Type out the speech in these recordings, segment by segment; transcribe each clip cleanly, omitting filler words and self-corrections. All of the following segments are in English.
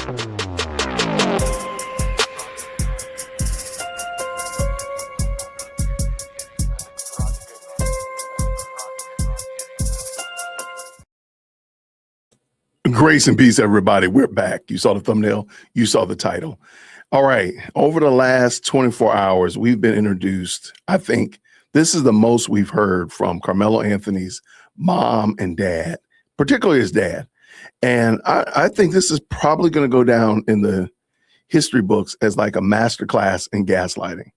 Grace and peace, everybody. We're back. You saw the thumbnail. You saw the title. All right. Over the last 24 hours, we've been introduced. I think this is the most we've heard from Carmelo Anthony's mom and dad, particularly his dad. And I think this is probably going to go down in the history books as like a masterclass in gaslighting.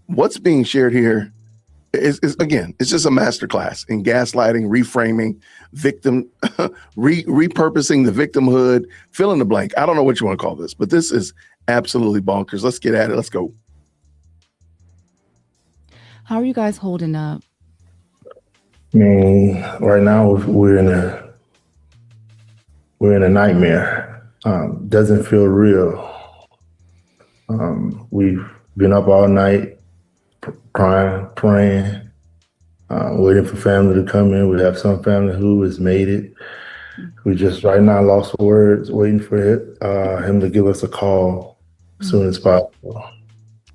What's being shared here is again, it's just a masterclass in gaslighting, reframing, victim, repurposing the victimhood, fill in the blank. I don't know what you want to call this, but this is absolutely bonkers. Let's get at it. Let's go. How are you guys holding up? I mean, right now we're in a nightmare. Doesn't feel real. We've been up all night, crying, praying, waiting for family to come in. We have some family who has made it. We just right now lost for words, waiting for him to give us a call as soon as possible.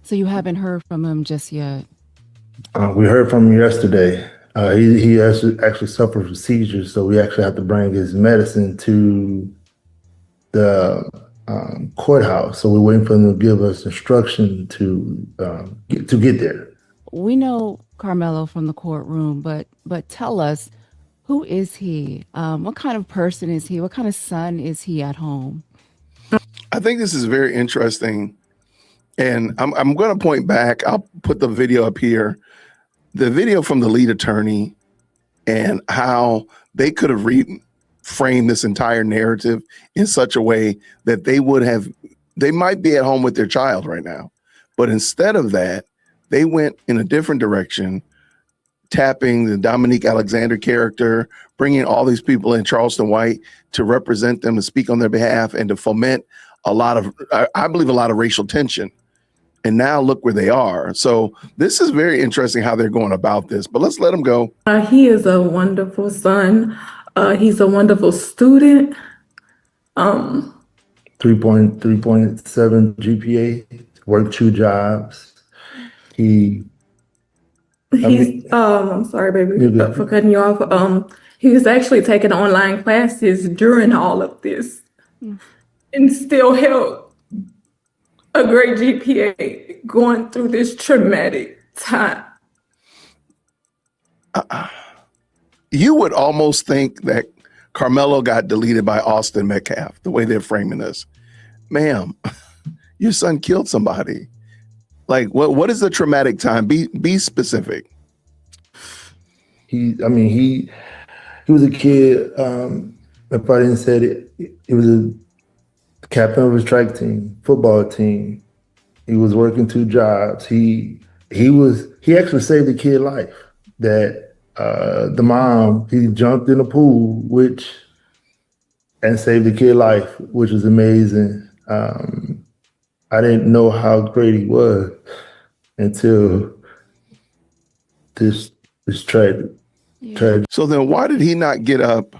So you haven't heard from him just yet? We heard from him yesterday. He actually suffered from seizures, so we actually have to bring his medicine to the courthouse. So we're waiting for him to give us instruction to get there. We know Karmelo from the courtroom, but tell us, who is he? What kind of person is he? What kind of son is he at home? I think this is very interesting. And I'm going to point back. I'll put the video up here. The video from the lead attorney and how they could have framed this entire narrative in such a way that they might be at home with their child right now. But instead of that, they went in a different direction, tapping the Dominique Alexander character, bringing all these people in, Charleston White, to represent them and speak on their behalf and to foment I believe, a lot of racial tension. And now look where they are. So this is very interesting how they're going about this, but let's let them go. He is a wonderful son. He's a wonderful student. 3.7 GPA, worked 2 jobs. I'm sorry, baby, for cutting you off. He was actually taking online classes during all of this and still held a great GPA going through this traumatic time. You would almost think that Karmelo got deleted by Austin Metcalf, the way they're framing this. Ma'am, your son killed somebody. Like, what is the traumatic time? Be specific. He was a kid. If I didn't say it, he was a captain of his track team, football team. He was working 2 jobs. He actually saved the kid's life. That the mom, he jumped in the pool, and saved the kid's life, which was amazing. I didn't know how great he was until this tragedy. So then why did he not get up?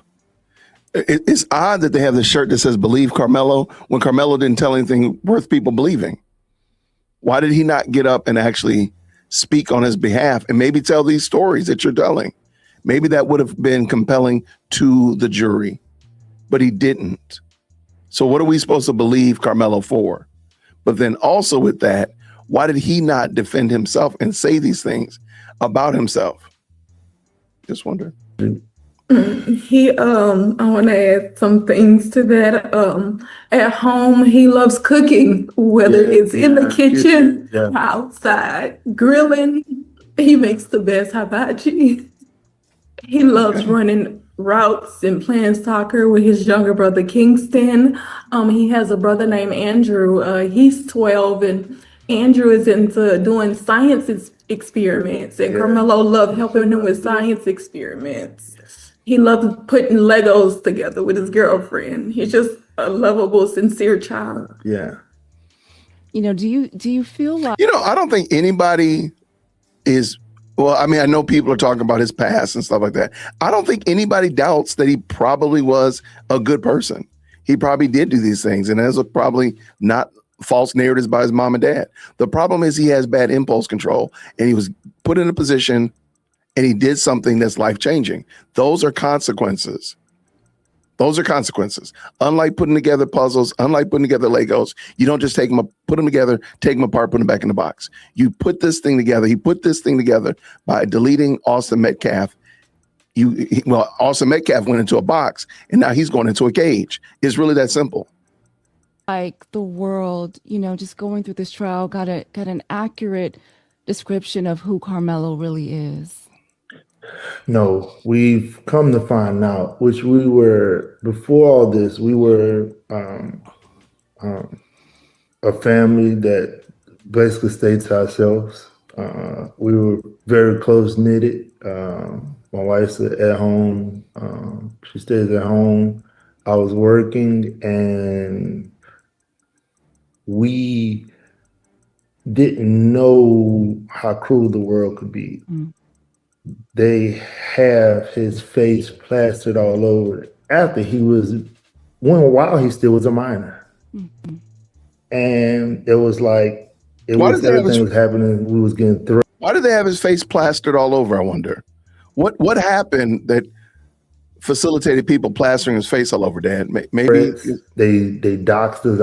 It's odd that they have the shirt that says "Believe Karmelo" when Karmelo didn't tell anything worth people believing. Why did he not get up and actually speak on his behalf and maybe tell these stories that you're telling? Maybe that would have been compelling to the jury, but he didn't. So what are we supposed to believe Karmelo for? But then also with that, why did he not defend himself and say these things about himself? Just wondering. I want to add some things to that. At home, he loves cooking, whether it's in the kitchen, outside, grilling. He makes the best hibachi. He loves running routes and playing soccer with his younger brother, Kingston. He has a brother named Andrew. He's 12, and Andrew is into doing science experiments, and Karmelo loved helping him with science experiments. He loves putting Legos together with his girlfriend. He's just a lovable, sincere child. Yeah. Do you feel like... I don't think anybody is... Well, I mean, I know people are talking about his past and stuff like that. I don't think anybody doubts that he probably was a good person. he probably did do these things, and those are probably not false narratives by his mom and dad. The problem is he has bad impulse control, and he was put in a position and he did something that's life-changing. Those are consequences. Those are consequences. Unlike putting together puzzles, unlike putting together Legos, you don't just put them together, take them apart, put them back in the box. You put this thing together. He put this thing together by deleting Austin Metcalf. Austin Metcalf went into a box, and now he's going into a cage. It's really that simple. Like the world, just going through this trial, got an accurate description of who Karmelo really is. No, we've come to find out, which we were, before all this, we were a family that basically stayed to ourselves. We were very close knitted. My wife's at home. She stays at home. I was working, and we didn't know how cruel the world could be. Mm. They have his face plastered all over after while he still was a minor. Mm-hmm. And it was like, everything was happening. We was getting thrown. Why did they have his face plastered all over? I wonder. What happened that facilitated people plastering his face all over, Dad? Maybe they doxed us.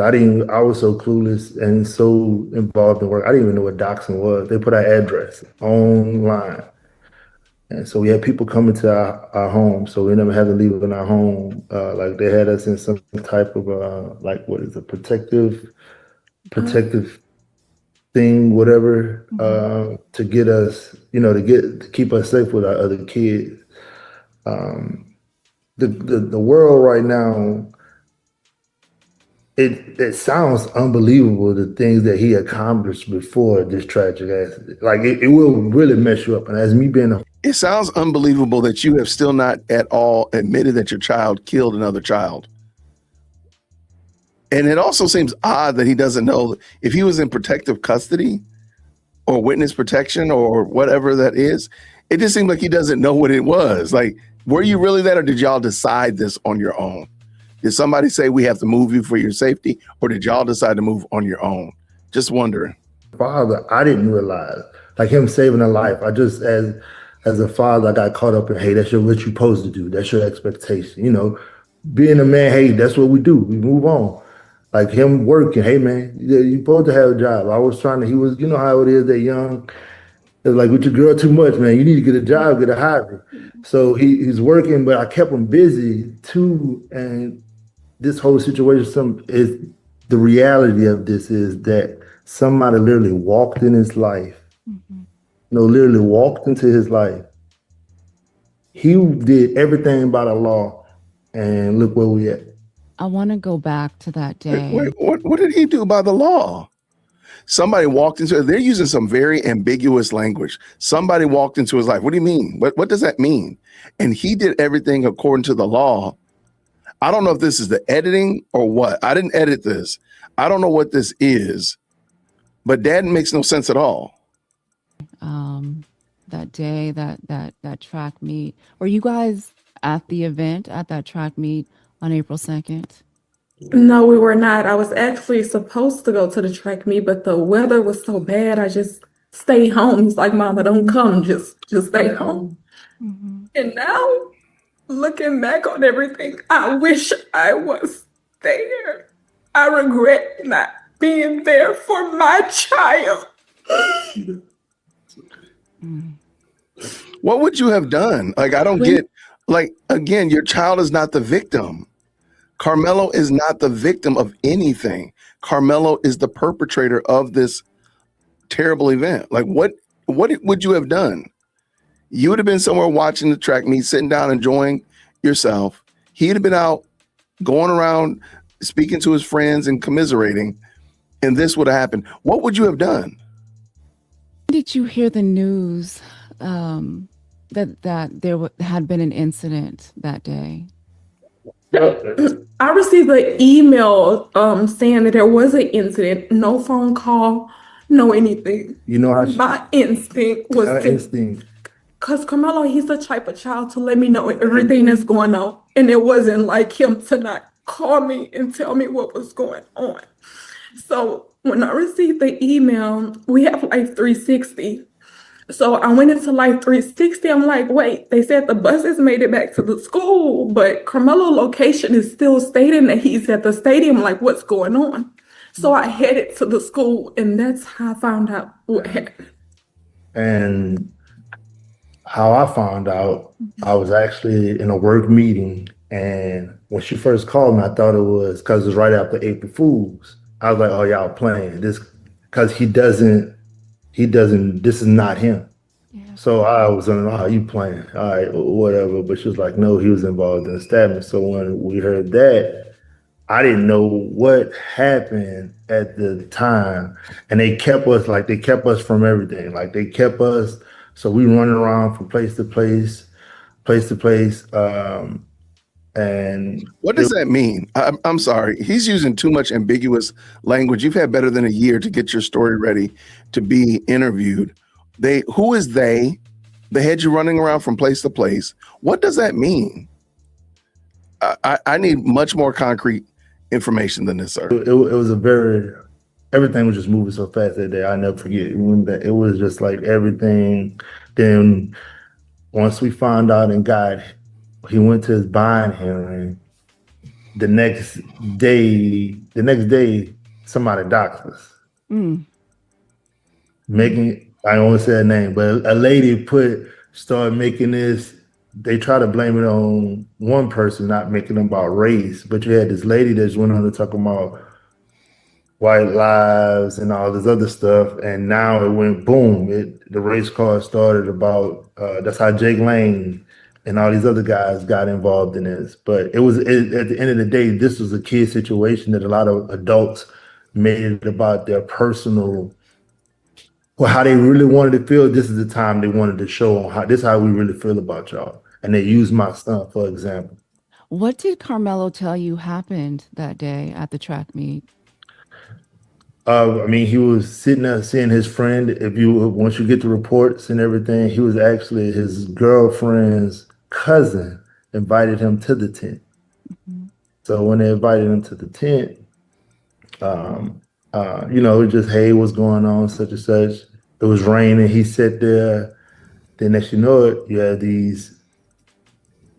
I was so clueless and so involved in work. I didn't even know what doxing was. They put our address online. And so we had people coming to our home, so we never had to leave in our home. Like they had us in some type of protective thing, whatever, to get us, to keep us safe with our other kids. The world right now, it sounds unbelievable, the things that he accomplished before this tragic accident. Like it will really mess you up. And as me being it sounds unbelievable that you have still not at all admitted that your child killed another child. And it also seems odd that he doesn't know if he was in protective custody or witness protection or whatever that is. It just seems like he doesn't know what it was. Like, were you really that, or did y'all decide this on your own? Did somebody say we have to move you for your safety, or did y'all decide to move on your own? Just wondering. Father, I didn't realize, like him saving a life. I just, as a father, I got caught up in, hey, that's what you're supposed to do. That's your expectation. Being a man, hey, that's what we do. We move on. Like him working, hey, man, you're supposed to have a job. I was trying to, he was, how it is that young. It's like, with your girl too much, man. You need to get a job, get a hobby. So he's working, but I kept him busy too. And this whole situation, the reality of this is that somebody literally walked in his life. Mm-hmm. Literally walked into his life. He did everything by the law, and look where we at. I want to go back to that day. Wait, what did he do by the law? Somebody walked into it. They're using some very ambiguous language. Somebody walked into his life. What do you mean? What does that mean? And he did everything according to the law. I don't know if this is the editing or what. I didn't edit this. I don't know what this is, but Dad makes no sense at all. That day, that track meet. Were you guys at the event at that track meet on April 2nd? No, we were not. I was actually supposed to go to the track meet, but the weather was so bad. I just stayed home. It's like, Mama, don't come. Just stay home. Mm-hmm. And now, looking back on everything, I wish I was there. I regret not being there for my child. What would you have done? Like, I don't get, like, again, your child is not the victim. Karmelo is not the victim of anything. Karmelo is the perpetrator of this terrible event. Like, what would you have done? You would have been somewhere watching the track meet, sitting down, enjoying yourself. He'd have been out going around, speaking to his friends and commiserating, and this would have happened. What would you have done? Did you hear the news that there had been an incident that day? I received an email saying that there was an incident. No phone call, no anything. My instinct was because Karmelo, he's the type of child to let me know everything that's going on, and it wasn't like him to not call me and tell me what was going on. So when I received the email, we have Life 360. So I went into Life 360. I'm like, wait, they said the buses made it back to the school, but Carmelo location is still stating that he's at the stadium. Like, what's going on? So I headed to the school, and that's how I found out what happened. And how I found out, I was actually in a work meeting, and when she first called me, I thought it was because it was right after April Fools. I was like, oh, y'all playing this, because he doesn't, this is not him. Yeah. So I was like, oh, you playing, all right, whatever. But she was like, no, he was involved in the stabbing. So when we heard that, I didn't know what happened at the time. And they kept us from everything. Like, they kept us, so we running around from place to place. And what does that mean? I'm sorry. He's using too much ambiguous language. You've had better than a year to get your story ready to be interviewed. Who is they? They had you running around from place to place. What does that mean? I need much more concrete information than this, sir. It was everything was just moving so fast that day. I never forget. It was just like everything. Then once we found out and he went to his bond hearing. The next day, somebody doxed us. I don't want to say her name, but a lady started making this. They try to blame it on one person, not making it about race. But you had this lady that just went on to talk about white lives and all this other stuff, and now it went boom. The race card started about. That's how Jake Lane and all these other guys got involved in this. But at the end of the day, this was a kid situation that a lot of adults made it about their personal, how they really wanted to feel. This is the time they wanted to show on this is how we really feel about y'all. And they used my son, for example. What did Karmelo tell you happened that day at the track meet? He was sitting there seeing his friend. Once you get the reports and everything, he was actually his girlfriend's cousin invited him to the tent. So when they invited him to the tent, it was just, hey, what's going on, such and such. It was raining. He sat there. Then next you know it, you had these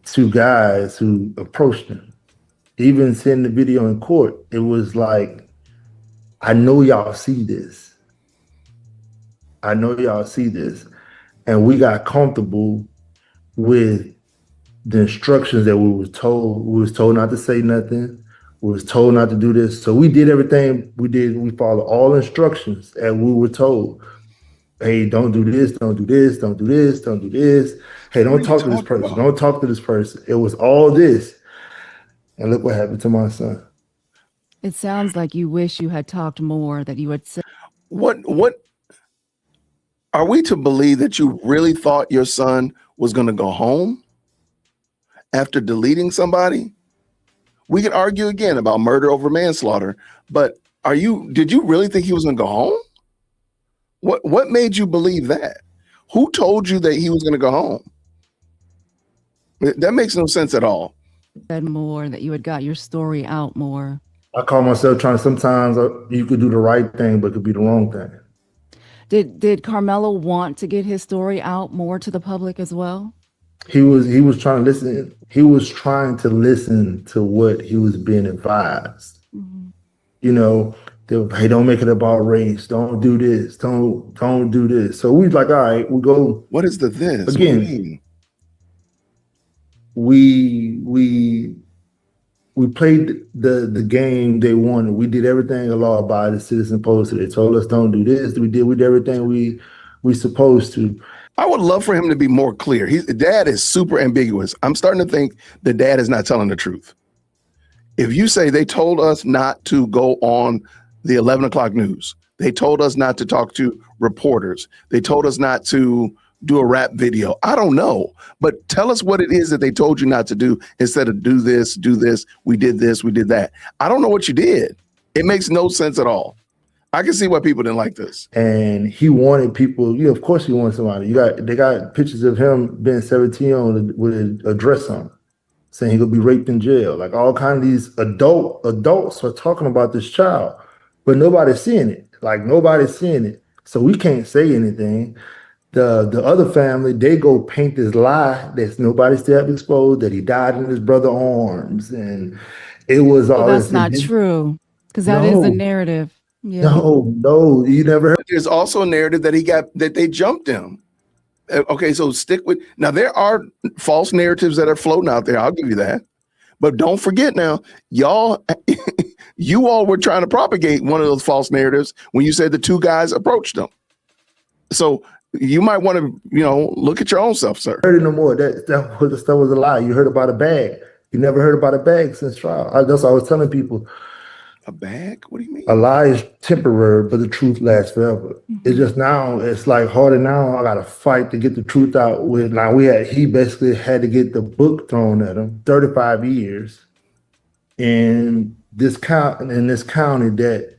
two guys who approached him. Even seeing the video in court, it was like, I know y'all see this. And we got comfortable with the instructions that we was told. We was told not to say nothing. We was told not to do this. So we did everything we did. We followed all instructions and we were told, hey, don't do this, don't do this, don't do this, don't do this. Hey, don't talk to this person. Don't talk to this person. It was all this. And look what happened to my son. It sounds like you wish you had talked more, that you had said. What are we to believe that you really thought your son was going to go home after deleting somebody? We could argue again about murder over manslaughter, but did you really think he was going to go home? What made you believe that? Who told you that he was going to go home? That makes no sense at all. Said more, that you had got your story out more. I call myself sometimes you could do the right thing, but it could be the wrong thing. Did Karmelo want to get his story out more to the public as well? He was trying to listen. He was trying to listen to what he was being advised. Hey, don't make it about race. Don't do this. Don't do this. So we was like, all right, we go. What is this? Again, we played the game they wanted. We did everything a law-abiding citizen supposed to. They told us don't do this. We did everything we supposed to. I would love for him to be more clear. Dad is super ambiguous. I'm starting to think the dad is not telling the truth. If you say they told us not to go on the 11 o'clock news, they told us not to talk to reporters, they told us not to do a rap video. I don't know, but tell us what it is that they told you not to do instead of do this, we did this, we did that. I don't know what you did. It makes no sense at all. I can see why people didn't like this. And he wanted people, of course he wanted somebody. They got pictures of him being 17 with a dress on. saying he could be raped in jail. Like all kind of these adults are talking about this child, but nobody's seeing it. Like nobody's seeing it. So we can't say anything. The other family, they go paint this lie that nobody still have exposed, that he died in his brother's arms. And it was all that's this. not true, because that is the No. narrative. Yeah. No, you never heard. There's also a narrative that they jumped him. Okay, so stick with, now there are false narratives that are floating out there. I'll give you that. But don't forget now, y'all, you all were trying to propagate one of those false narratives when you said the two guys approached them. So you might want to, look at your own self, sir. Heard it no more. That was a lie. You heard about a bag. You never heard about a bag since trial. That's what I was telling people. A bag? What do you mean? A lie is temporary, but the truth lasts forever. It's just now, it's like harder now. I got to fight to get the truth out. He basically had to get the book thrown at him, 35 years in this county that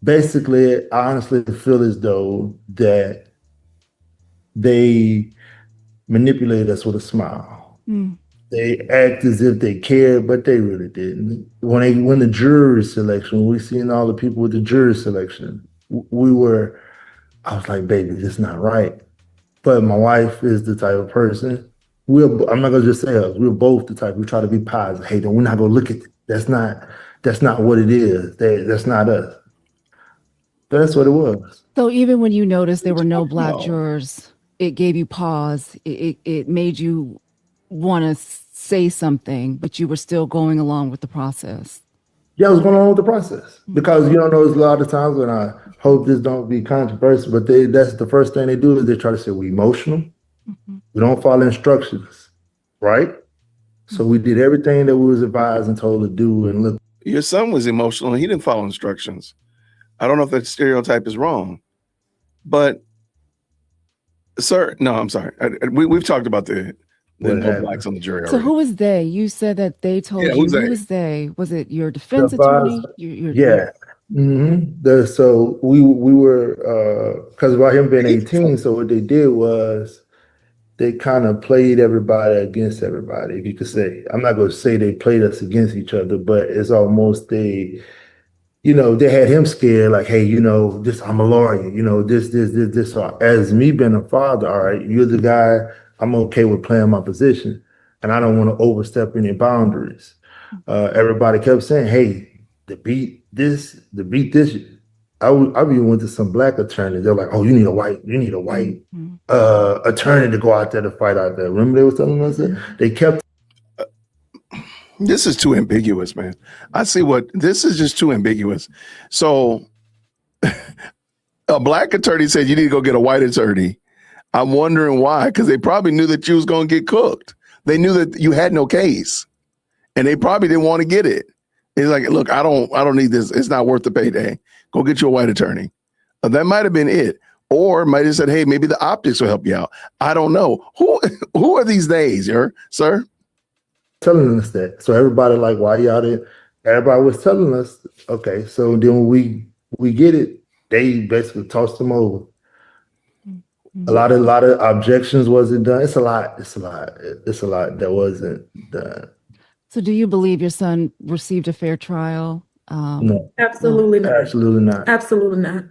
basically, I honestly feel as though that they manipulate us with a smile. They act as if they cared, but they really didn't. When they win the jury selection, we seen all the people with the jury selection. I was like, baby, this is not right. But my wife is the type of person. I'm not gonna just say us. We're both the type. We try to be positive. Hey, we're not gonna look at it. That's not what it is. That's not us. That's what it was. So even when you noticed there were no black jurors, it gave you pause. It made you want to say something, but you were still going along with the process. Yeah, I was going along with the process because there's a lot of times when I hope this don't be controversial, but that's the first thing they do is they try to say we're emotional. We don't follow instructions, right? So we did everything that we was advised and told to do. And look, your son was emotional and he didn't follow instructions. I don't know if that stereotype is wrong, but sir, no, I'm sorry. We've talked about the no blacks on the jury already. So who was they? You said that they told you. Who was they? Was it your defense attorney? Yeah. So we were, because about him being 18, so what they did was they kind of played everybody against everybody, if you could say. I'm not going to say they played us against each other, but it's almost they had him scared, like, hey, this, I'm a lawyer, this. So as me being a father, all right, you're the guy, I'm okay with playing my position, and I don't want to overstep any boundaries. Everybody kept saying, hey, to beat this. I even went to some black attorneys. They're like, oh, you need a white attorney to go out there to fight out there. Remember they were telling us that? They kept. This is too ambiguous, man. This is just too ambiguous. So a black attorney said you need to go get a white attorney. I'm wondering why, because they probably knew that you was going to get cooked. They knew that you had no case, and they probably didn't want to get it. It's like, look, I don't need this. It's not worth the payday. Go get you a white attorney. That might have been it, or might have said, hey, maybe the optics will help you out. I don't know. Who are these days, sir? Telling us that. So everybody like, why y'all didn't? Everybody was telling us, okay. So then when we get it, they basically tossed them over. A lot of objections wasn't done. It's a lot that wasn't done. So do you believe your son received a fair trial? No. Absolutely not. Absolutely not. Absolutely not.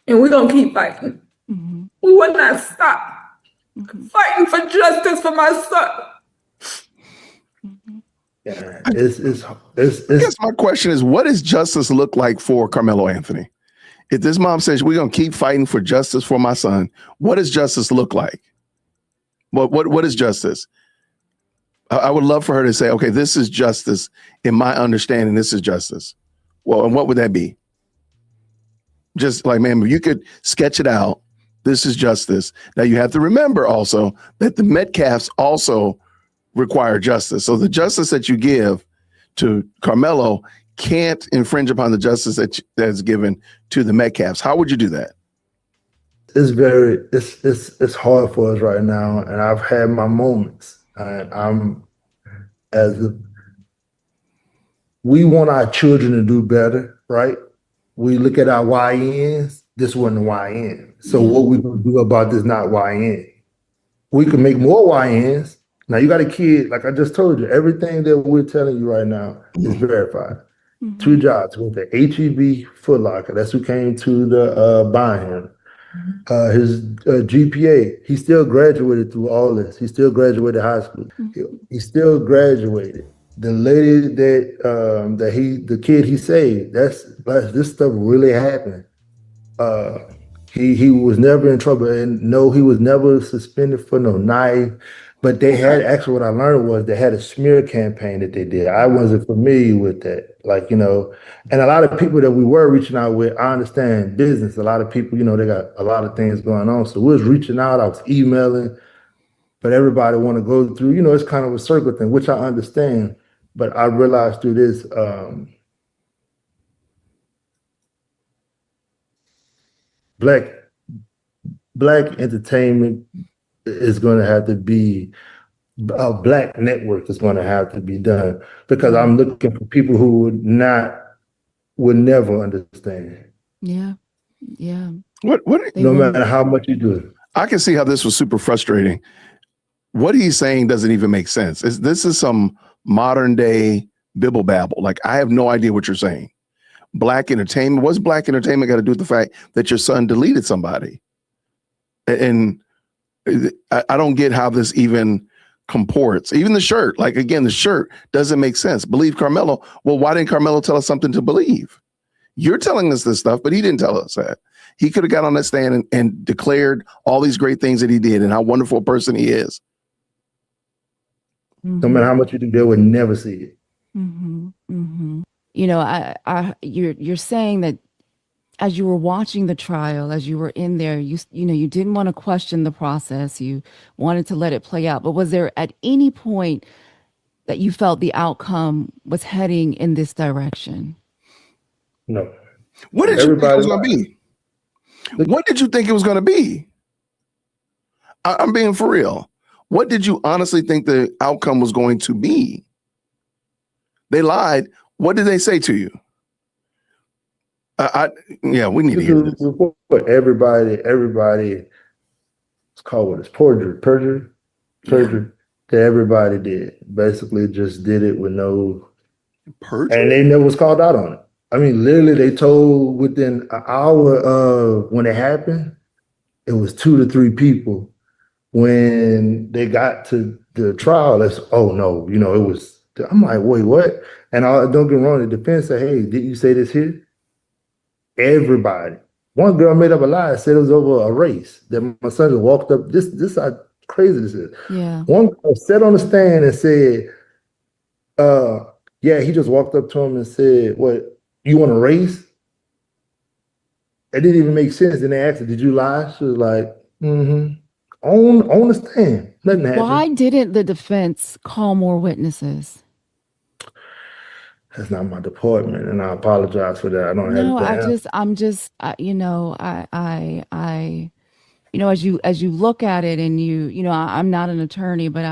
And we're going to keep fighting. We will not stop fighting for justice for my son. Yeah, I guess my question is, what does justice look like for Carmelo Anthony? If this mom says we're gonna keep fighting for justice for my son, what does justice look like? What is justice? I would love for her to say, okay, this is justice in my understanding. This is justice. Well, and what would that be? Just like, man, if you could sketch it out, this is justice. Now you have to remember also that the Metcalfs also require justice. So the justice that you give to Carmelo can't infringe upon the justice that's given to the Metcalfs. How would you do that? It's hard for us right now, and I've had my moments. We want our children to do better, right? We look at our YNs. This wasn't YN. So what we gonna do about this not YN? We can make more YNs Now you got a kid, like I just told you, everything that we're telling you right now is verified. 2 jobs with the HEB Foot Locker. That's who came to the buying him. His GPA, he still graduated through all this. He still graduated high school. He still graduated. The lady the kid he saved, this stuff really happened. He was never in trouble, and no, he was never suspended for no knife. But they had actually, what I learned was they had a smear campaign that they did. I wasn't familiar with that, and a lot of people that we were reaching out with, I understand business. A lot of people, they got a lot of things going on. So we was reaching out. I was emailing, but everybody want to go through. It's kind of a circle thing, which I understand. But I realized through this. Black entertainment is going to have to be a black network is going to have to be done, because I'm looking for people who would never understand. Yeah. What? No matter how much you do. I can see how this was super frustrating. What he's saying doesn't even make sense. This is some modern day bibble babble. Like, I have no idea what you're saying. Black entertainment. What's black entertainment got to do with the fact that your son deleted somebody? And I don't get how this even comports. Even the shirt, like, again, the shirt doesn't make sense. Believe Karmelo. Well, why didn't Karmelo tell us something to believe? You're telling us this stuff, but he didn't tell us that. He could have got on that stand and declared all these great things that he did and how wonderful a person he is. No matter how much you do, they would never see it. You're saying that as you were watching the trial, as you were in there, you didn't want to question the process. You wanted to let it play out. But was there at any point that you felt the outcome was heading in this direction? No. What did you think it was going to be? What did you think it was going to be? I'm being for real. What did you honestly think the outcome was going to be? They lied. What did they say to you? We need to hear this. Everybody, it's called what? It's perjury. That everybody did. Basically just did it with no perjury. And they never was called out on it. I mean, literally they told within an hour of when it happened, it was 2 to 3 people. When they got to the trial, it was, I'm like, wait, what? And don't get me wrong, the defense said, hey, did you say this here? Everybody. One girl made up a lie, said it was over a race, that my son just walked up. This is how crazy this is. Yeah. One girl sat on the stand and said, he just walked up to him and said, what, you want to race? It didn't even make sense. Then they asked her, did you lie? She was like, on the stand. Nothing happened. Why didn't the defense call more witnesses? That's not my department, and I apologize for that. I don't have. No, as you look at it, and I'm not an attorney, but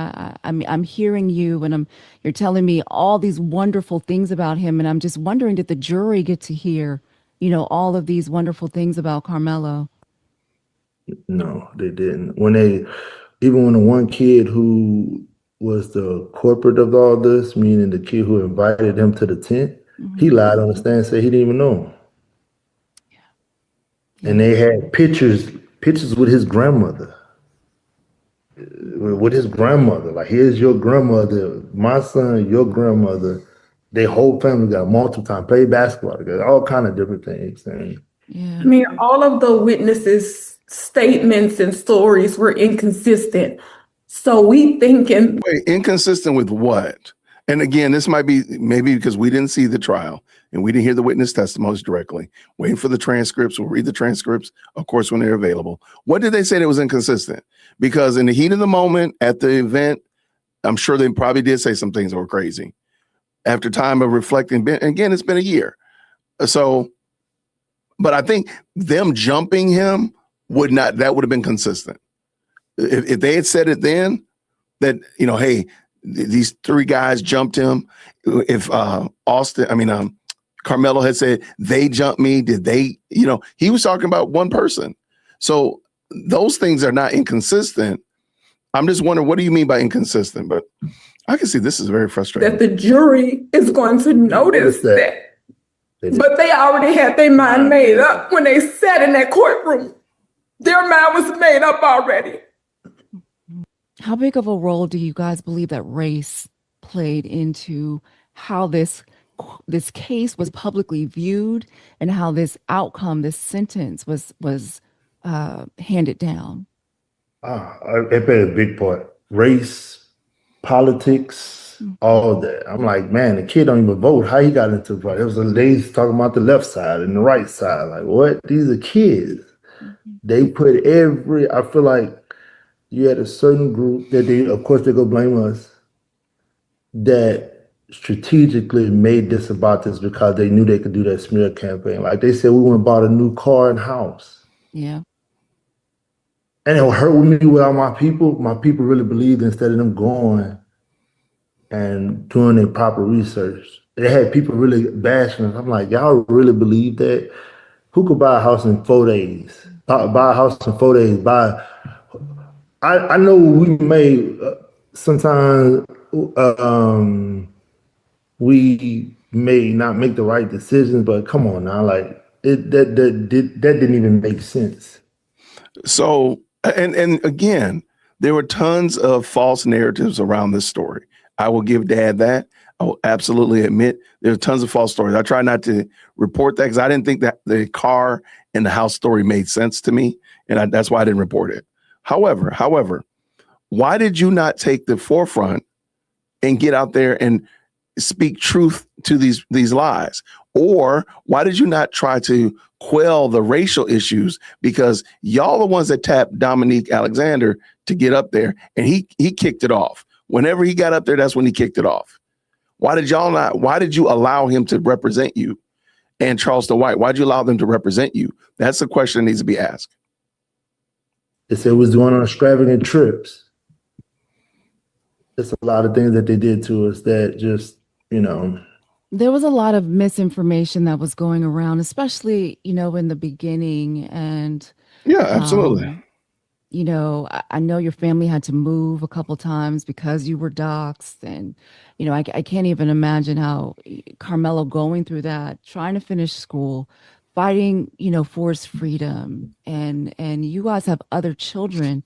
I'm hearing you, and you're telling me all these wonderful things about him, and I'm just wondering, did the jury get to hear, all of these wonderful things about Karmelo? No, they didn't. Even when the one kid who was the corporate of all this, meaning the kid who invited him to the tent, he lied on the stand and said he didn't even know him. Yeah. And they had pictures with his grandmother. Like, here's your grandmother, my son, your grandmother. Their whole family got multiple times, played basketball together, all kind of different things. Yeah. I mean, all of the witnesses' statements and stories were inconsistent. So we thinking. Wait, inconsistent with what? And again, this might be maybe because we didn't see the trial and we didn't hear the witness testimonies directly. Waiting for the transcripts. We'll read the transcripts, of course, when they're available. What did they say that was inconsistent? Because in the heat of the moment at the event, I'm sure they probably did say some things that were crazy. After time of reflecting, again, it's been a year. So, but I think them jumping him would have been consistent. If they had said it then, that, hey, these 3 guys jumped him. If Karmelo had said they jumped me, did they? He was talking about one person. So those things are not inconsistent. I'm just wondering, what do you mean by inconsistent? But I can see this is very frustrating. That the jury is going to notice that. But they already had their mind made up when they sat in that courtroom. Their mind was made up already. How big of a role do you guys believe that race played into how this case was publicly viewed and how this outcome, this sentence was handed down? It played a big part. Race, politics, all that. I'm like, man, the kid don't even vote. How he got into the right? It was a ladies talking about the left side and the right side. Like, what? These are kids. They put I feel like you had a certain group that of course, they go blame us, that strategically made this about this because they knew they could do that smear campaign. Like they said, we went and bought a new car and house. Yeah. And it hurt with me without my people. My people really believed instead of them going and doing their proper research. They had people really bashing us. I'm like, y'all really believe that? Who could buy a house in 4 days? Buy a house in 4 days. I know we may sometimes we may not make the right decisions, but come on now, like that didn't even make sense. So, and again, there were tons of false narratives around this story. I will give Dad that. I will absolutely admit there's tons of false stories. I try not to report that because I didn't think that the car and the house story made sense to me, and that's why I didn't report it. However, why did you not take the forefront and get out there and speak truth to these lies? Or why did you not try to quell the racial issues? Because y'all the ones that tapped Dominique Alexander to get up there, and he kicked it off. Whenever he got up there, that's when he kicked it off. Why did you allow him to represent you? And Charleston White, why'd you allow them to represent you? That's the question that needs to be asked. They said it was going on extravagant trips. There's a lot of things that they did to us that just, There was a lot of misinformation that was going around, especially, in the beginning. And yeah, absolutely. I know your family had to move a couple times because you were doxxed. And, I can't even imagine how Karmelo going through that, trying to finish school, fighting, for his freedom. And you guys have other children,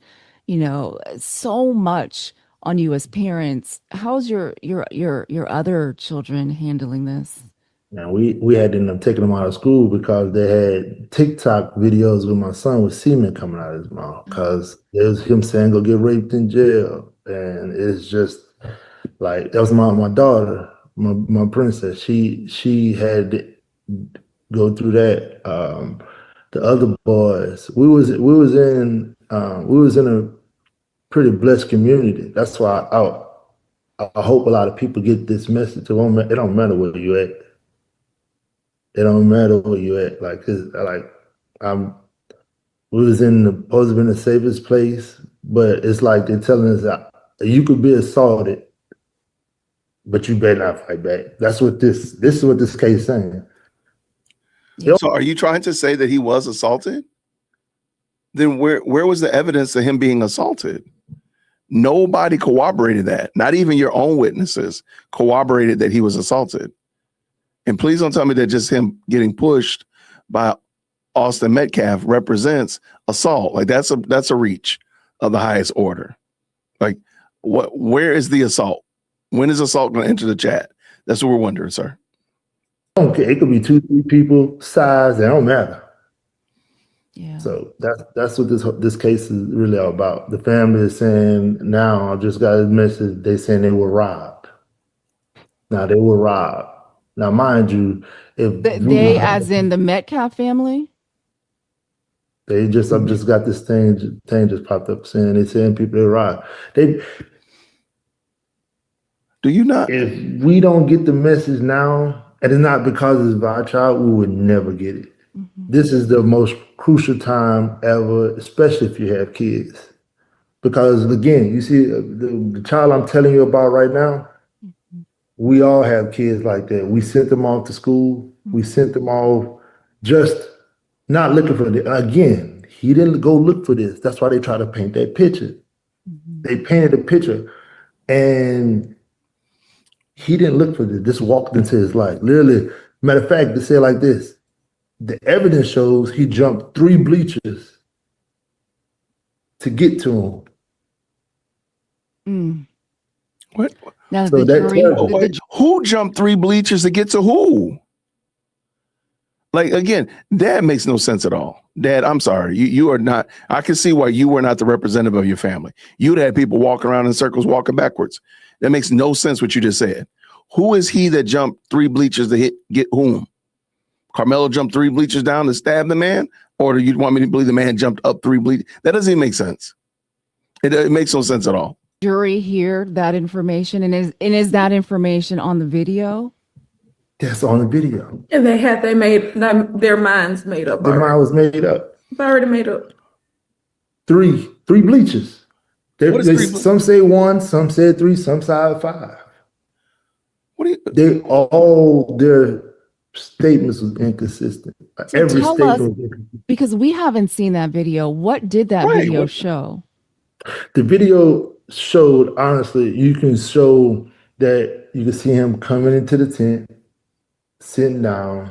so much on you as parents. How's your other children handling this? Now we had to end up taking them out of school because they had TikTok videos with my son with semen coming out of his mouth because it was him saying go get raped in jail. And it's just like, that was my daughter, my princess. She had to go through that. The other boys, we was in a pretty blessed community. That's why I hope a lot of people get this message. It don't matter where you at. It don't matter where you at. We was supposed to be in the safest place, but it's like they're telling us that you could be assaulted, but you better not fight back. That's what this is what this case is saying. So are you trying to say that he was assaulted? Then where was the evidence of him being assaulted? Nobody corroborated that. Not even your own witnesses corroborated that he was assaulted. And please don't tell me that just him getting pushed by Austin Metcalf represents assault. Like that's a reach of the highest order. Like where is the assault? When is assault going to enter the chat? That's what we're wondering, sir. Okay, it could be 2-3 people, size, it don't matter. Yeah. So that's what this case is really all about. The family is saying now, I just got a message, they saying they were robbed. Now they were robbed. Now, mind you, if they as in the Metcalf family? They just I've just got this thing just popped up saying people they robbed. Do you not? If we don't get the message now, and it's not because it's our child, we would never get it. Mm-hmm. This is the most crucial time ever, especially if you have kids. Because again, you see the child I'm telling you about right now, mm-hmm. we all have kids like that. We sent them off to school. Mm-hmm. We sent them off just not looking for it. Again, he didn't go look for this. That's why they try to paint that picture. They painted a picture, and he didn't look for this. This walked into his life. Literally, matter of fact, they say it like this. The evidence shows he jumped 3 bleachers to get to him. What? Now So the that jury, tells you. Who jumped 3 bleachers to get to who? Like, again, that makes no sense at all. Dad, I'm sorry. You are not. I can see why you were not the representative of your family. You'd had people walking around in circles, walking backwards. That makes no sense what you just said. Who is he that jumped 3 bleachers to get whom? Karmelo jumped 3 bleachers down to stab the man? Or do you want me to believe the man jumped up 3 bleachers? That doesn't even make sense. It makes no sense at all. jury hear that information, and is that information on the video? That's on the video. And they had their minds made up. Their mind was made up. It's already made up. 3 bleachers. What is Some say 1, some said 3, some said 5. What do you? They all their statements was inconsistent. So Every tell statement us, was inconsistent. because we haven't seen that video. What did that Right, video what- show? The video showed, honestly, you can show that you can see him coming into the tent, sitting down,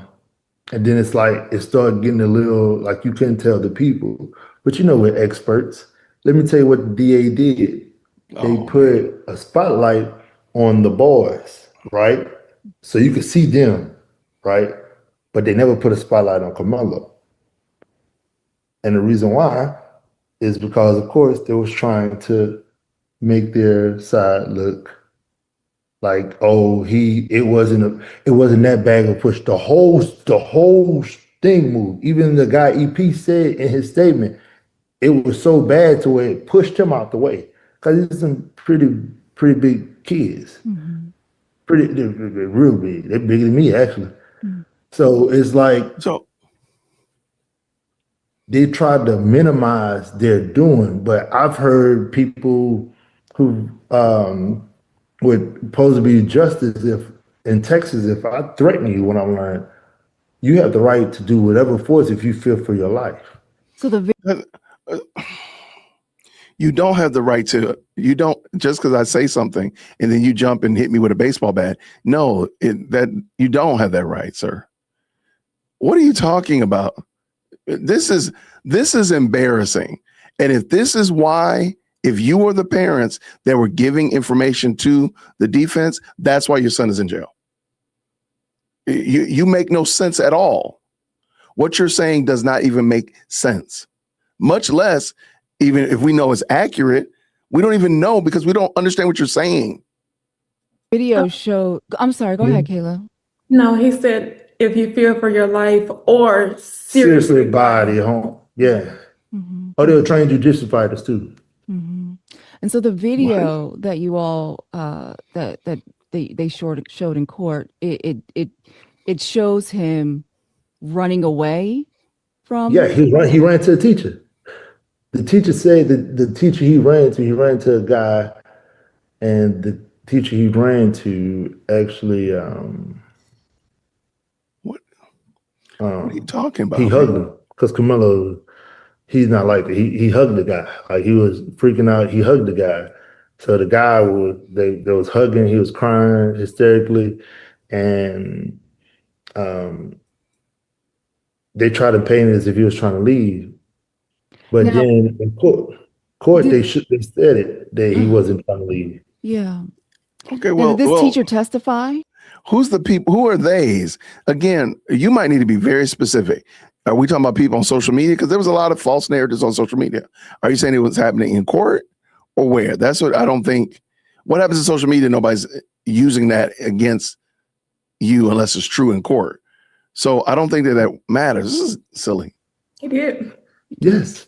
and then it's like it started getting a little like you couldn't tell the people. But you know, we're experts. Let me tell you what the DA did. They put a spotlight on the boys, right? So you could see them, right? But they never put a spotlight on Karmelo. And the reason why is because, of course, they was trying to make their side look like, oh, it wasn't that bag of push. The whole thing moved. Even the guy EP said in his statement, it was so bad to where it pushed him out the way. Because he's some pretty big kids. They're real big. They're bigger than me, actually. So it's like they tried to minimize their doing, but I've heard people who would supposed to be justice in Texas, if I threaten you when I'm lying, you have the right to do whatever force if you fear for your life. So You don't have the right to. You don't, just because I say something and then you jump and hit me with a baseball bat. No, that you don't have that right, sir. What are you talking about? This is embarrassing. And if this is why, if you were the parents that were giving information to the defense, that's why your son is in jail. You make no sense at all. What you're saying does not even make sense, much less even if we know it's accurate. We don't even know because we don't understand what you're saying. video show. I'm sorry. Go ahead, Kayla. No, he said if you fear for your life or Seriously, body home. Yeah. Oh, they were trained judicial fighters too. And so the video that you all that they showed in court, it shows him running away from. Yeah, he ran to the teacher. The teacher said that the teacher he ran to a guy, and the teacher he ran to actually What are you talking about? he hugged him because Karmelo, he's not like that. He hugged the guy. Like he was freaking out. He hugged the guy. So the guy they was hugging. He was crying hysterically, and they tried to paint it as if he was trying to leave. But Now- then in court they said it that he wasn't trying to leave. Yeah. Okay, Now, well, did this teacher testify? who's the people? Who are theys? Again, you might need to be very specific. Are we talking about people on social media? Because there was a lot of false narratives on social media. Are you saying it was happening in court or where? That's what I don't think. What happens in social media? Nobody's using that against you unless it's true in court. So I don't think that matters. This is silly. He did. Yes.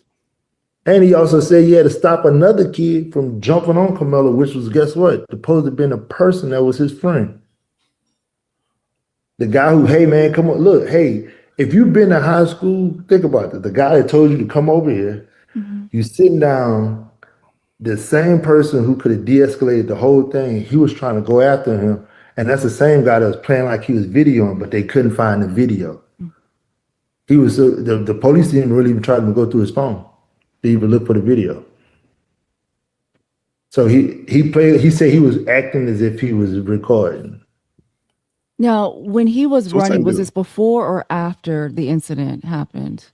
And he also said he had to stop another kid from jumping on Karmelo, which was, guess what? Supposed to have been a person that was his friend. The guy who, hey man, come on, look, hey, if you've been to high school, think about it. The guy that told you to come over here, you sitting down, the same person who could have de-escalated the whole thing, he was trying to go after him. And that's the same guy that was playing like he was videoing, but they couldn't find the video. He was the police didn't really even try to go through his phone to even look for the video. So he played. He said he was acting as if he was recording. Now, when he was So what's that running, was do? this before or after the incident happened?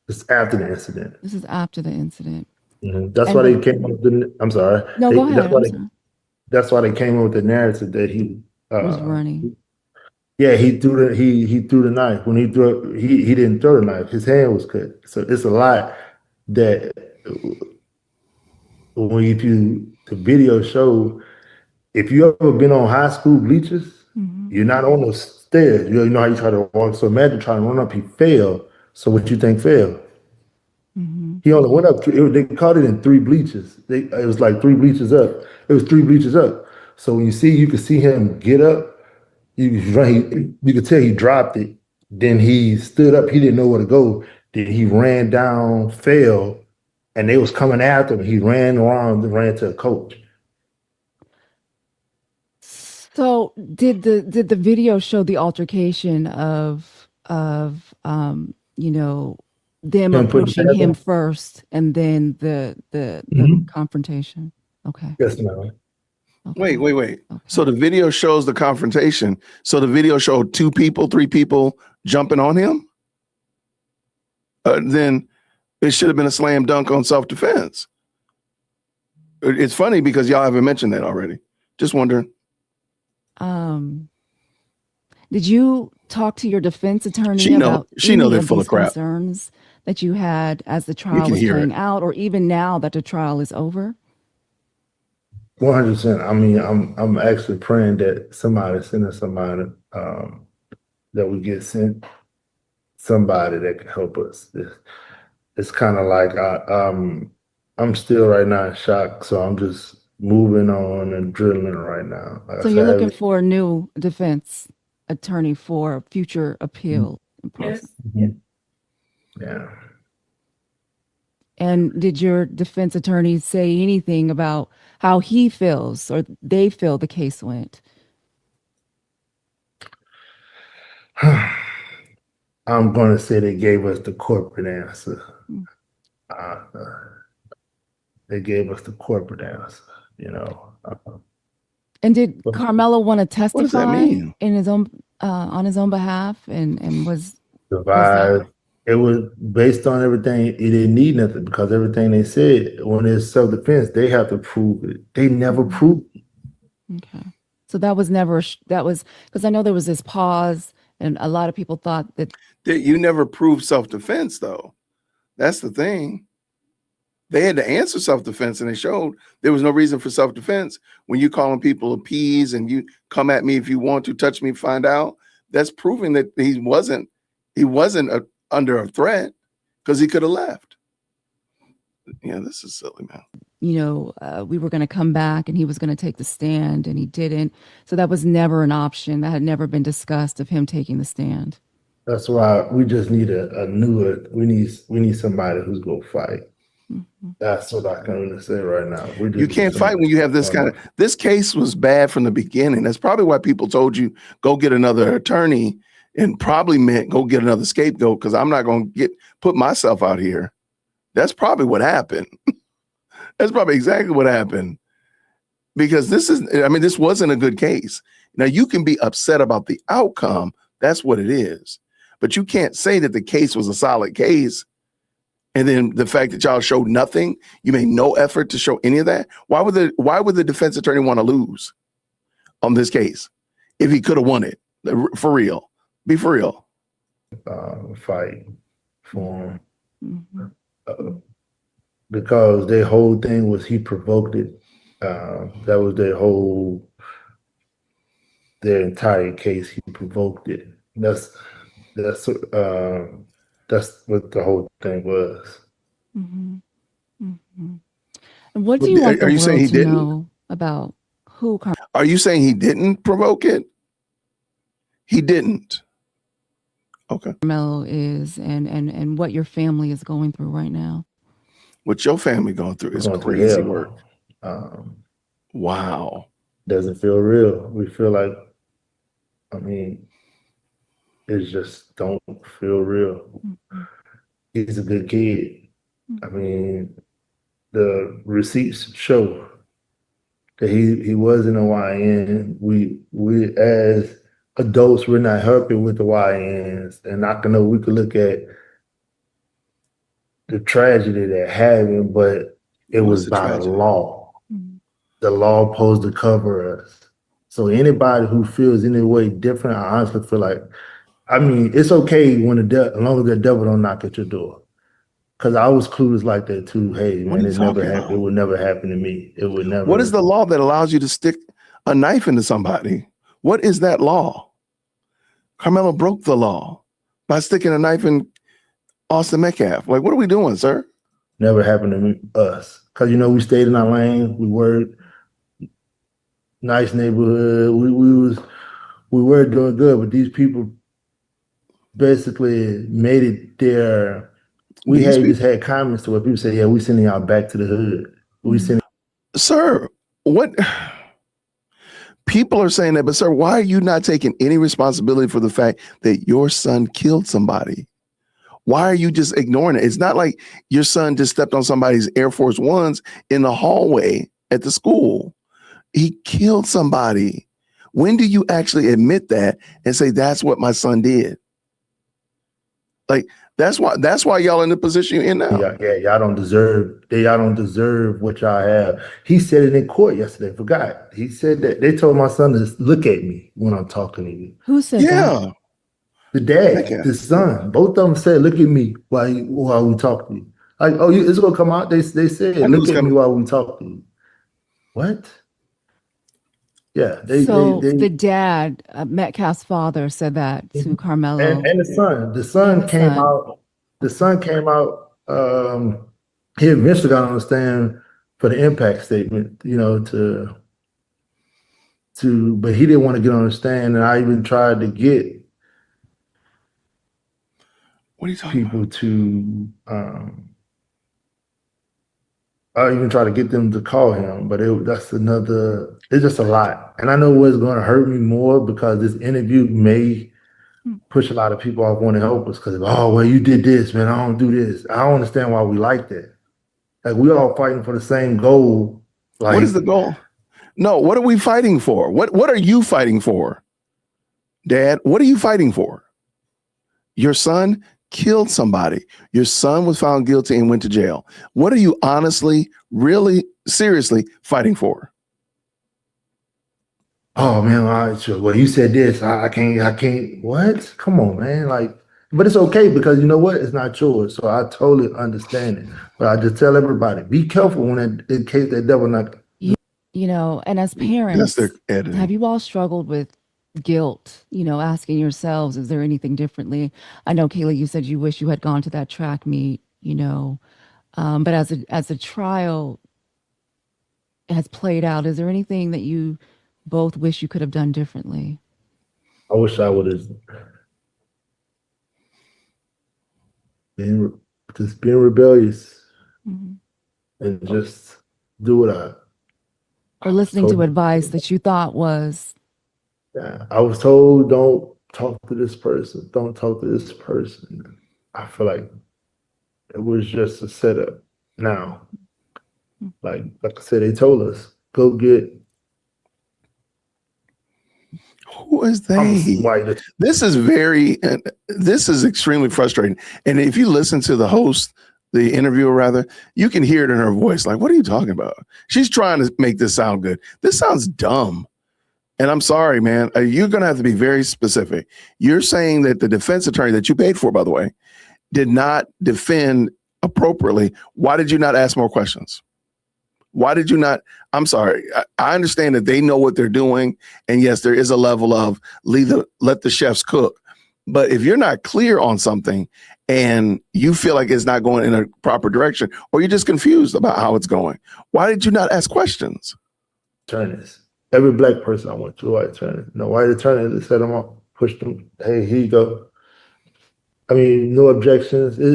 It's after the incident. This is after the incident. That's And why they when, came up with the. I'm sorry. no, go ahead. I'm sorry. That's why they came up with the narrative that he Was running. yeah, he threw the knife. When he didn't throw the knife. His hand was cut. So it's a lot that when the video show, if you ever been on high school bleachers, you're not on the stairs. You know how you try to walk. So imagine trying to run up, he fell. So what you think fell? He only went up. They caught it in 3 bleachers. It was like 3 bleachers up. It was 3 bleachers up. So when you could see him get up. You could tell he dropped it. Then he stood up. He didn't know where to go. Then he ran down, fell, and they was coming after him. He ran around and ran to a coach. So did the video show the altercation of you know, them approaching him first and then the confrontation? Okay. Yes, ma'am. Okay. Wait. Okay. So the video shows the confrontation. So the video showed 2 people, 3 people jumping on him. Then it should have been a slam dunk on self-defense. It's funny because y'all haven't mentioned that already. Just wondering. Did you talk to your defense attorney about she know they're full of crap concerns that you had as the trial was playing out, or even now that the trial is over? 100%. I mean, I'm actually praying that somebody sending somebody that we get sent somebody that can help us. It's kind of like I'm still right now in shock, so I'm just moving on and drilling right now. So you're looking for a new defense attorney for future appeal process. Yeah. And did your defense attorney say anything about how he feels or they feel the case went? I'm going to say they gave us the corporate answer. They gave us the corporate answer, you know. And did Karmelo want to testify what does that mean? in his own on his own behalf and was survived? It was based on everything. It didn't need nothing because everything they said when it's self-defense, they have to prove it. They never proved it. Okay. So that was never, that was, because I know there was this pause and a lot of people thought that. You never proved self-defense though. That's the thing. They had to answer self-defense and they showed there was no reason for self-defense. When you calling people appease and you come at me if you want to, touch me, find out, that's proving that he wasn't under a threat because he could have left. Yeah, this is silly, man. You know, we were going to come back and he was going to take the stand and he didn't. So that was never an option. That had never been discussed of him taking the stand. That's why we just need we need somebody who's going to fight. That's what I can really say right now. You can't fight when you have this kind of, this case was bad from the beginning. That's probably why people told you, go get another attorney, and probably meant go get another scapegoat because I'm not going to put myself out here. That's probably what happened. That's probably exactly what happened. Because this wasn't a good case. Now you can be upset about the outcome. That's what it is. But you can't say that the case was a solid case. And then the fact that y'all showed nothing, you made no effort to show any of that. Why would the defense attorney want to lose on this case if he could have won it? For real. Be for real. Fight for him. Because their whole thing was he provoked it. That was their entire case. He provoked it. That's what the whole thing was. And what do you want the world to know about who? Are you saying he didn't provoke it? He didn't. Okay. Karmelo is and what your family is going through right now. What your family going through is crazy work. Wow. Doesn't feel real. We feel like, it just don't feel real. He's a good kid. The receipts show that he wasn't a YN. We as adults, we're not helping with the YNs. And I know we could look at the tragedy that happened, but it was by the law. Mm-hmm. The law supposed to cover us. So anybody who feels any way different, I honestly feel like, I mean, it's okay when as long as the devil don't knock at your door. Because I was clueless like that too. Hey, man, it never happened. It would never happen to me. It would never. What is the law that allows you to stick a knife into somebody? What is that law? Karmelo broke the law by sticking a knife in Austin Metcalf. Like, what are we doing, sir? Never happened to us. Because, you know, we stayed in our lane. We worked. Nice neighborhood. We were doing good, but these people basically made it their. We just had comments to where people say, "Yeah, we sending y'all back to the hood." We sending. Sir, what? People are saying that, but sir, why are you not taking any responsibility for the fact that your son killed somebody? Why are you just ignoring it? It's not like your son just stepped on somebody's Air Force Ones in the hallway at the school. He killed somebody. When do you actually admit that and say that's what my son did? Like that's why y'all in the position you're in now. Yeah, y'all don't deserve what y'all have. He said it in court yesterday. Forgot. He said that they told my son to look at me when I'm talking to you. Who said that? The dad, the son. Both of them said, "Look at me while we talk to you." Like, oh, it's gonna come out. They said, "Look at me while we talk to you." What? Yeah, the dad, Metcalf's father, said that to Karmelo and the son. The son came out. The son came out. He eventually got on the stand for the impact statement. You know, but he didn't want to get on the stand, and I even tried to get. What are you talking people about? To I even try to get them to call him, but it's just a lot. And I know what's going to hurt me more because this interview may push a lot of people off wanting to help us because, oh, well, you did this, man. I don't do this. I don't understand why we like that. Like, we all fighting for the same goal. Like, what is the goal? No, what are we fighting for? What are you fighting for? Dad, what are you fighting for? Your son killed somebody. Your son was found guilty and went to jail. What are you honestly, really, seriously fighting for? Oh man, well, you said this. I can't. What? Come on, man. Like, but it's okay because you know what? It's not yours. So I totally understand it. But I just tell everybody, be careful in case that devil not. You know, and as parents, have you all struggled with guilt, you know, asking yourselves, is there anything differently? I know, Kayla, you said you wish you had gone to that track meet, you know, but as a trial has played out, is there anything that you both wish you could have done differently? I wish I would have been rebellious and just do what or listening to advice that you thought was. Yeah, I was told, don't talk to this person. Don't talk to this person. I feel like it was just a setup. Now, like I said, they told us, go get. Who is they? This is extremely frustrating. And if you listen to the host, the interviewer rather, you can hear it in her voice. Like, what are you talking about? She's trying to make this sound good. This sounds dumb. And I'm sorry, man, you're going to have to be very specific. You're saying that the defense attorney that you paid for, by the way, did not defend appropriately. Why did you not ask more questions? Why did you not? I'm sorry. I understand that they know what they're doing. And yes, there is a level of let the chefs cook. But if you're not clear on something and you feel like it's not going in a proper direction, or you're just confused about how it's going, why did you not ask questions? Attorneys. Every black person I went to, white attorney. No white attorney that set them up, pushed them. Hey, here you go. I mean, no objections. It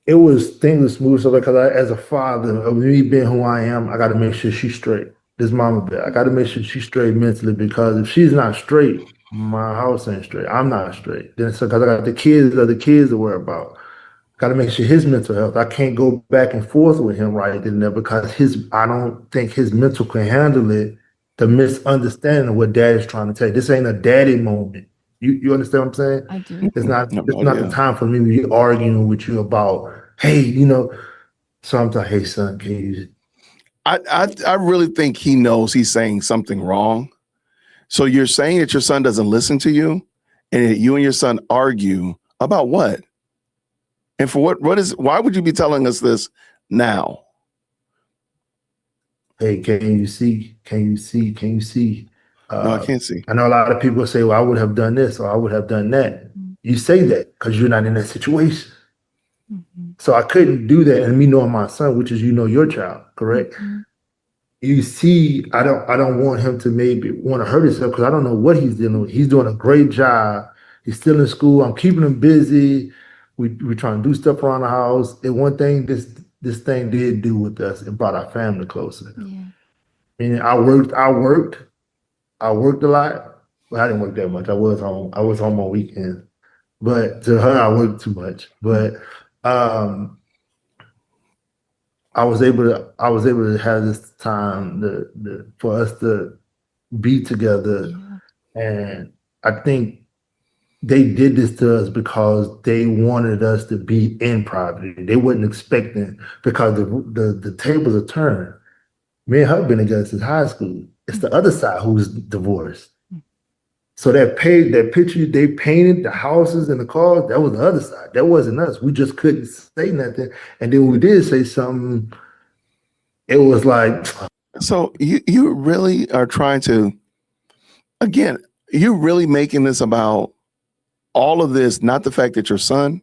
was things were smooth. So because as a father of me being who I am, I got to make sure she's straight. This mama bear, I got to make sure she's straight mentally because if she's not straight, my house ain't straight. I'm not straight. Then so because I got the kids to worry about. Got to make sure his mental health. I can't go back and forth with him right then and there because I don't think his mental can handle it. The misunderstanding of what dad is trying to tell you. This ain't a daddy moment. You understand what I'm saying? I do. It's not No it's not idea. the time for me to be arguing with you about, hey, So I'm like, hey son, can you? I really think he knows he's saying something wrong. So you're saying that your son doesn't listen to you, and that you and your son argue about what? And for what? Why would you be telling us this now? Hey, can you see? Can you see? Can you see? No, I can't see. I know a lot of people say, well, I would have done this or I would have done that. You say that because you're not in that situation. So I couldn't do that. And me knowing my son, which is your child, correct? You see, I don't want him to maybe want to hurt himself because I don't know what he's dealing with. He's doing a great job. He's still in school. I'm keeping him busy. We're trying to do stuff around the house. And one thing this thing did do with us, it brought our family closer. Yeah. Meaning I worked a lot. Well, I didn't work that much. I was home on weekends. But to her, I worked too much. But I was able to have this time for us to be together. Yeah. And I think they did this to us because they wanted us to be in poverty. They wasn't expecting, because the tables are turned. Me and her been together since high school. It's the other side who's divorced. So that picture they painted, the houses and the cars, that was the other side. That wasn't us. We just couldn't say nothing. And then when we did say something, it was like. So you really are trying to, again, you're really making this about all of this, not the fact that your son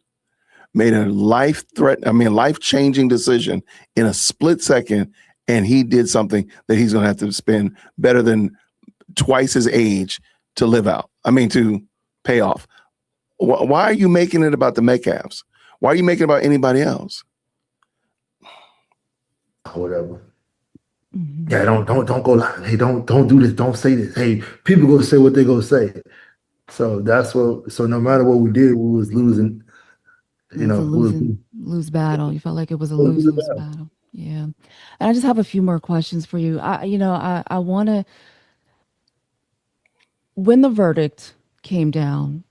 made a life-changing decision in a split second, and he did something that he's going to have to spend better than twice his age to live out. To pay off. Why are you making it about the Metcalfs? Why are you making it about anybody else? Whatever. Yeah, don't go lie. Hey, don't do this. Don't say this. Hey, people gonna say what they gonna say. So so no matter what we did, we was losing. Lose battle. You felt like it was a lose battle. Yeah. And I just have a few more questions for you. I want to. When the verdict came down,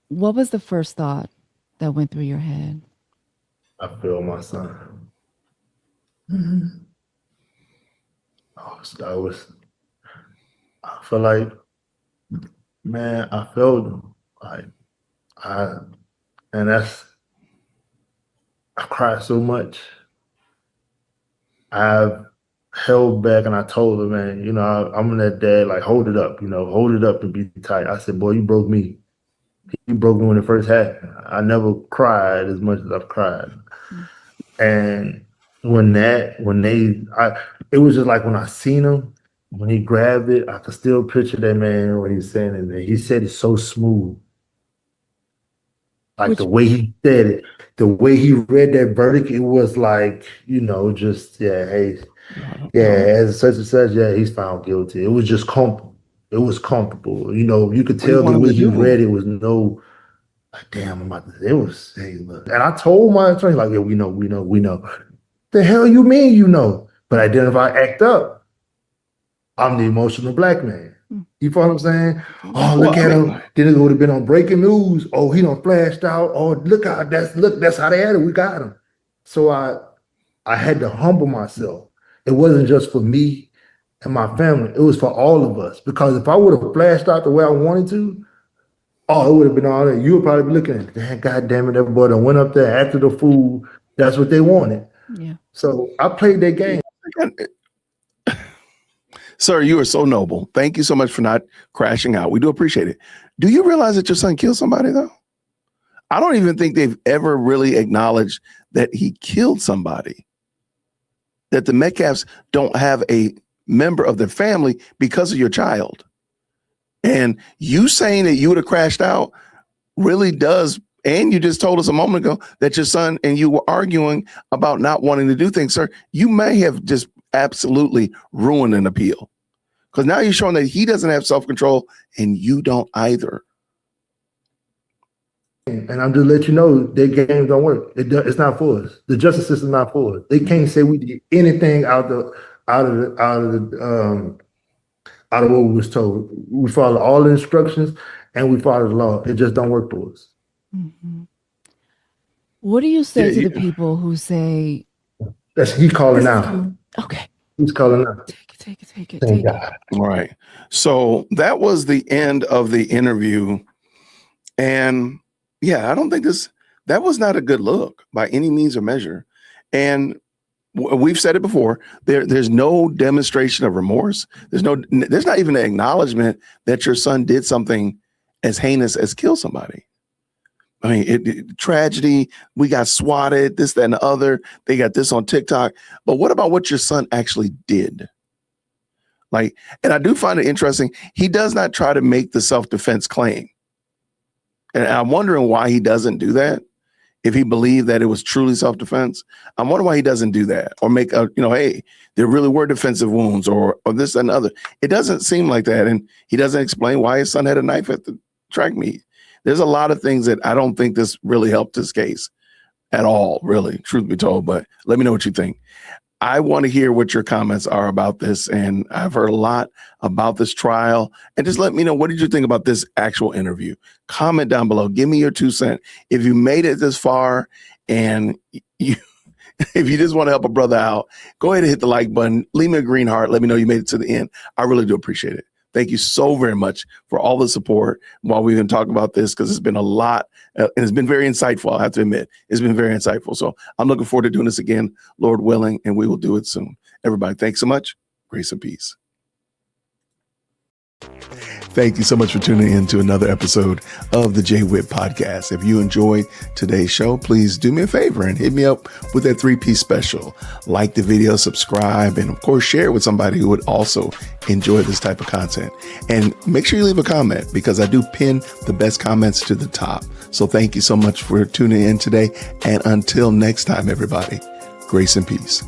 what was the first thought that went through your head? I feel my son. I feel like, man, I felt like I cried so much. I've held back and I told her, man, I'm that dad, like, hold it up and be tight. I said, boy, you broke me. You broke me when it first happened. I never cried as much as I've cried. And it was just like when I seen him, when he grabbed it, I could still picture that man when he's saying it. He said it so smooth. Like the way he said it, the way he read that verdict, it was like, just, hey, as such and such, he's found guilty. It was just comfortable. It was comfortable. You could tell the way he read it was no, like, damn, I'm about to, it was, hey, look. And I told my attorney, like, yeah, we know. The hell you mean you know? But then if I act up, I'm the emotional black man. You follow what I'm saying? Oh, look at him. Then it would have been on breaking news. Oh, he done flashed out. Oh, look that's how they had it. We got him. So I had to humble myself. It wasn't just for me and my family. It was for all of us. Because if I would have flashed out the way I wanted to, it would have been all that. You would probably be looking at, damn, God damn it, that boy done went up there after the food. That's what they wanted. Yeah. So I played that game. Sir, you are so noble. Thank you so much for not crashing out. We do appreciate it. Do you realize that your son killed somebody, though? I don't even think they've ever really acknowledged that he killed somebody. That the Metcalfs don't have a member of their family because of your child. And you saying that you would have crashed out really does. And you just told us a moment ago that your son and you were arguing about not wanting to do things. Sir, you may have just absolutely ruined an appeal, because now you're showing that he doesn't have self-control and you don't either. And I'm just let you know their games don't work. It's not for us. The justice system is not for us. They can't say we did anything out of what we was told. We follow all the instructions and we follow the law. It just don't work for us. Mm-hmm. What do you say to the people who say he's calling now? Okay. He's calling now. Take it. All right. So that was the end of the interview. And yeah, I don't think that was not a good look by any means or measure. And we've said it before, there's no demonstration of remorse. There's not even an acknowledgement that your son did something as heinous as kill somebody. I mean, tragedy, we got swatted, this, that, and the other. They got this on TikTok. But what about what your son actually did? Like, and I do find it interesting. He does not try to make the self-defense claim. And I'm wondering why he doesn't do that. If he believed that it was truly self-defense, I'm wondering why he doesn't do that or make hey, there really were defensive wounds or this and other. It doesn't seem like that. And he doesn't explain why his son had a knife at the track meet. There's a lot of things that I don't think this really helped his case at all, really, truth be told. But let me know what you think. I want to hear what your comments are about this. And I've heard a lot about this trial. And just let me know, what did you think about this actual interview? Comment down below. Give me your 2 cents. If you made it this far and if you just want to help a brother out, go ahead and hit the like button. Leave me a green heart. Let me know you made it to the end. I really do appreciate it. Thank you so very much for all the support while we've been talking about this, because it's been a lot and it's been very insightful. I have to admit, it's been very insightful. So I'm looking forward to doing this again, Lord willing, and we will do it soon. Everybody, thanks so much. Grace and peace. Thank you so much for tuning in to another episode of the JWhit Podcast. If you enjoyed today's show, please do me a favor and hit me up with that 3-piece special. Like the video, subscribe, and of course, share it with somebody who would also enjoy this type of content. And make sure you leave a comment, because I do pin the best comments to the top. So thank you so much for tuning in today. And until next time, everybody, grace and peace.